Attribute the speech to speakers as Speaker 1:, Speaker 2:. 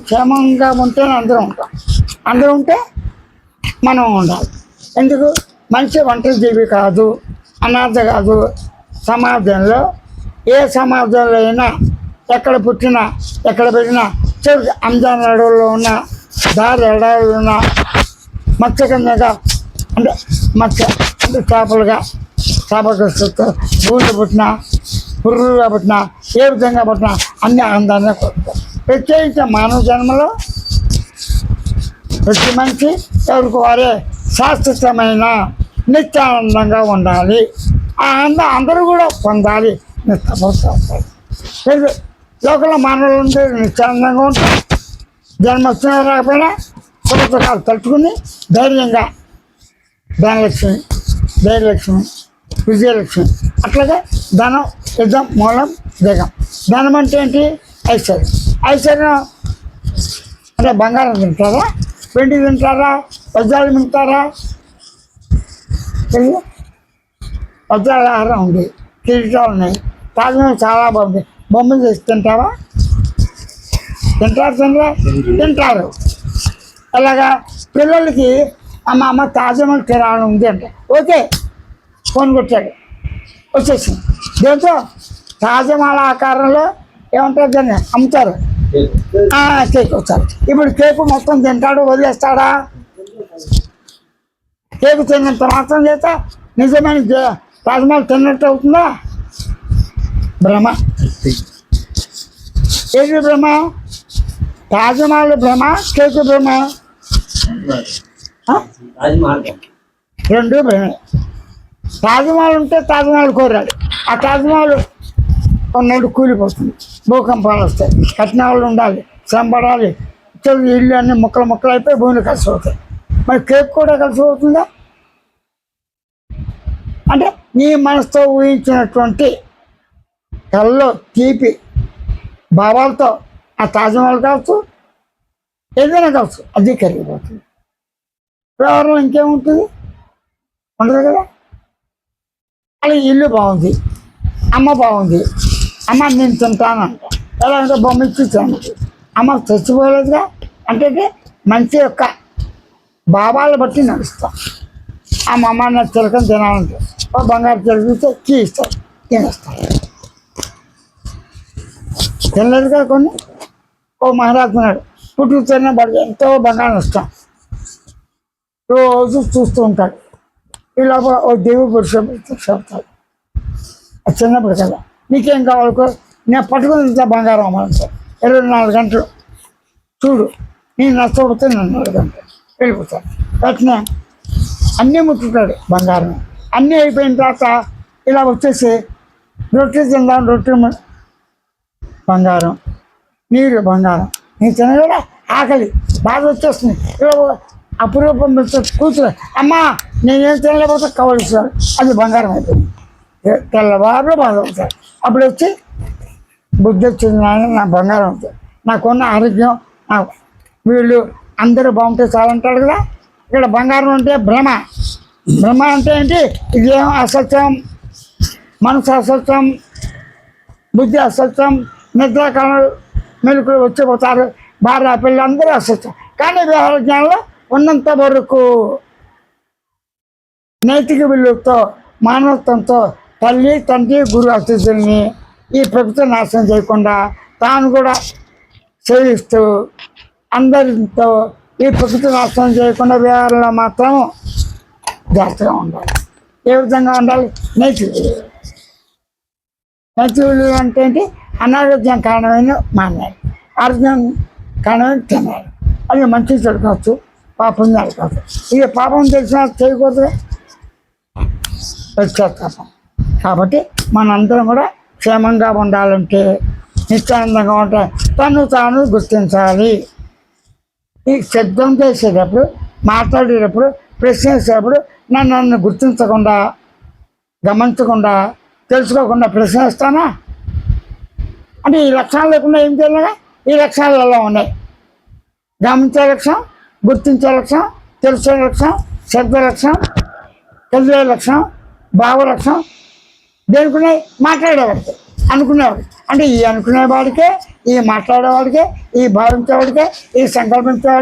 Speaker 1: క్షేమంగా ఉంటేనే అందరం ఉంటాం. అందరూ ఉంటే మనం ఉండాలి. ఎందుకు? మనిషి ఒంటరి జీవి కాదు, అనాథ కాదు. సమాజంలో ఏ సమాజంలో అయినా ఎక్కడ పుట్టినా ఎక్కడ పెట్టినా చివరికి అంజాన్ అడవుల్లో ఉన్న దారి అడవులు ఉన్న మత్స్యకన్యగా అంటే మత్స్య అంటే చేపలుగా చేపకృష్ణతో భూమిలో పుట్టినా పురుగులుగా పుట్టినా ఏ విధంగా పుట్టినా అన్ని ఆనందాన్ని కోరుతారు. ప్రత్యేకించి మానవ జన్మలో ప్రతి మనిషి ఎవరికి వారే శాశ్వతమైన నిత్యానందంగా ఉండాలి. ఆ ఆనందం అందరూ కూడా పొందాలి. నిత్యపోతారు లోకంలో మానవులు ఉంటే నిత్యానందంగా ఉంటారు. జన్మ వచ్చినా రాకపోయినా పుస్తకాలు తట్టుకుని ధైర్యంగా ధనలక్ష్మి, ధైర్యలక్ష్మి, విజయలక్ష్మి అట్లాగే ధనం యుద్ధం మూలం జగం. ధనం అంటే ఏంటి? ఐశ్వర్యం. ఐశ్వర్యం అంటే బంగారం తింటారా, వెండి తింటారా, వజ్రాలు తింటారా? వజ్రాల ఆహారం ఉంది, కిరీటాలు ఉన్నాయి, తాజ్మహల్ చాలా బాగుంది. బొమ్మలు చేసి తింటారా? తింటారు. అలాగా పిల్లలకి అమ్మ తాజ్మహల్ తినాలని ఉంది అంటే ఓకే, ఫోన్ కొట్టాడు వచ్చేసింది. దీంతో తాజ్మహల్ ఆకారంలో ఏమంటారు దాన్ని అమ్ముతారు, కేక్ వచ్చారు. ఇప్పుడు కేకు మొత్తం తింటాడు, వదిలేస్తాడా? కేకు తిన్నంత మాత్రం చేత నిజమైన తాజ్మహల్ తిన్నట్టు అవుతుందా? భ్రమ. కేకు భ్రమ, తాజ్మహల్ భ్రమ, కేకు భ్రమ, రెండు భ్రమే. తాజ్మహల్ ఉంటే తాజ్మహల్ కోరాడు, ఆ తాజ్మహల్ కొన్నాడు కూలిపోతుంది, భూకంపాలు వస్తాయి, కట్నాలు ఉండాలి, శ్రమపడాలి, ఇల్లు అన్ని ముక్కలు ముక్కలు అయిపోయి భూమిని కలిసి అవుతాయి. మరి కేక్ కూడా కలిసి అవుతుందా? అంటే నీ మనసుతో ఊహించినటువంటి కళ్ళలో తీపి భావాలతో ఆ తాజ్మహల్ కావచ్చు, ఏదైనా కావచ్చు, అది కరిగిపోతుంది. వ్యవహారంలో ఇంకేముంటుంది? ఉండదు కదా. అలా ఇల్లు బాగుంది, అమ్మ బాగుంది, అమ్మ నేను తింటాను అంట. ఎలా అంటే బొమ్మ ఇచ్చి తిన్నాను, అమ్మ చచ్చిపోలేదుగా అంటే మంచి యొక్క భావాలు బట్టి నడుస్తాం. ఆ అమ్మ నా చిలకని తినాలంటే ఓ బంగారు చిలకిస్తే కీ ఇస్తారు, తినేస్తాను. తినలేదుగా కొన్ని. ఓ మహారాజు నాడు పుట్టుకుతున్న బడి ఎంతో బంగారం ఇస్తాం, రోజు చూస్తూ ఉంటాడు. ఈ లోపల ఓ దేవుడు పురుషాడు చిన్నప్పుడు కదా, నీకేం కావాలకో నేను పట్టుకుని బంగారం అమ్మాలంటాడు. 24 గంటలు చూడు, నేను నష్టపోతే నన్ను 4 గంటలు వెళ్ళిపోతాను. వెంటనే అన్నీ ముట్టుతాడు బంగారం. అన్నీ అయిపోయిన తర్వాత ఇలా వచ్చేసి రొట్టె తిందాం, రొట్టె బంగారం, నీరు బంగారం, నేను తినగల ఆకలి బాధ వచ్చేస్తుంది. ఇలా అపురూపం కూర్చుని అమ్మా నేనేం తినలేకపోతే కవలిస్తాడు, అది బంగారం అయిపోయింది. తెల్లవారులో బాధ అవుతాడు. అప్పుడు వచ్చి బుద్ధి వచ్చింది, నా బంగారం అవుతుంది, నాకున్న ఆరోగ్యం, నాకు వీళ్ళు అందరూ బాగుంటే చాలంటాడు కదా. ఇక్కడ బంగారం అంటే భ్రమ. భ్రమ అంటే ఏంటి? ఇదేం అసత్యం, మనసు అసత్యం, బుద్ధి అసత్యం, నిద్రాకాలం మెలుకులు వచ్చిపోతారు, భార్య పిల్లలు అందరూ అసత్యం. కానీ వ్యవహార జ్ఞానంలో ఉన్నంత వరకు నైతిక విలువలతో మానవత్వంతో తల్లి తండ్రి గురు అతిథుల్ని ఈ ప్రకృతి నాశనం చేయకుండా తాను కూడా సేవిస్తూ అందరితో ఈ ప్రకృతి నాశనం చేయకుండా వ్యవహారంలో మాత్రం జాగ్రత్తగా ఉండాలి. ఏ విధంగా ఉండాలి? నైతిక విలువ. నైతిక విలువ అంటే ఏంటి? అనారోగ్యం కారణమైన మానేయాలి, ఆరోగ్యం కారణమైన తినాలి. అది మంచి చెడు కావచ్చు, పాపం కావచ్చు. ఇక పాపం తెలిసినా చేయకూడదు, పశ్చాత్తాపం. కాబట్టి మనందరం కూడా క్షేమంగా ఉండాలంటే, నిత్యానందంగా ఉండాలి, తను తాను గుర్తించాలి. ఈ శబ్దం చేసేటప్పుడు, మాట్లాడేటప్పుడు, ప్రశ్నించేటప్పుడు నన్ను గుర్తించకుండా, గమనించకుండా, తెలుసుకోకుండా ప్రశ్నిస్తానా అంటే ఈ లక్షణాలు లేకుండా ఏం చేయాలిగా? ఈ లక్షణాలు ఎలా ఉన్నాయి? గమనించే లక్షణం, గుర్తించే లక్షణం, తెలిసే లక్షణం, శ్రద్ధ లక్షణం, తెలిసే లక్షణం, భావ లక్షణం, దేనికున్నాయి? మాట్లాడేవాడికి అనుకునేవాడు. అంటే ఈ అనుకునేవాడికే, ఈ మాట్లాడేవాడికే, ఈ భావించేవాడికే, ఈ సంకల్పించేవాడికే